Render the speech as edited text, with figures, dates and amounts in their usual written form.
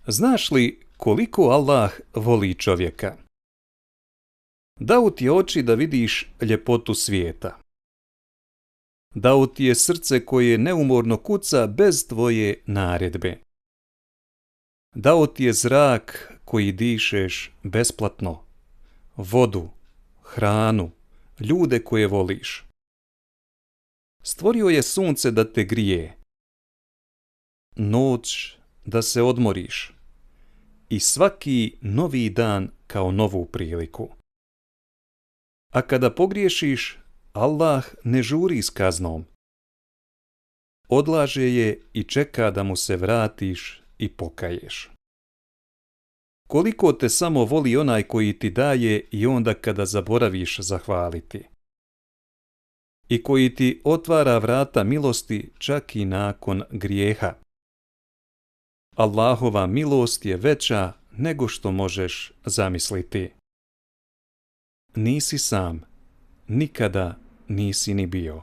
Znaš li koliko Allah voli čovjeka? Dao ti je oči da vidiš ljepotu svijeta. Dao ti je srce koje neumorno kuca bez tvoje naredbe. Dao ti je zrak koji dišeš besplatno, vodu, hranu, ljude koje voliš. Stvorio je sunce da te grije, noć da se odmoriš i svaki novi dan kao novu priliku. A kada pogriješiš, Allah ne žuri s kaznom. Odlaže je i čeka da mu se vratiš i pokaješ. Koliko te samo voli onaj koji ti daje i onda kada zaboraviš zahvaliti. I koji ti otvara vrata milosti čak i nakon grijeha. Allahova milost je veća nego što možeš zamisliti. Nisi sam, nikada nisi ni bio.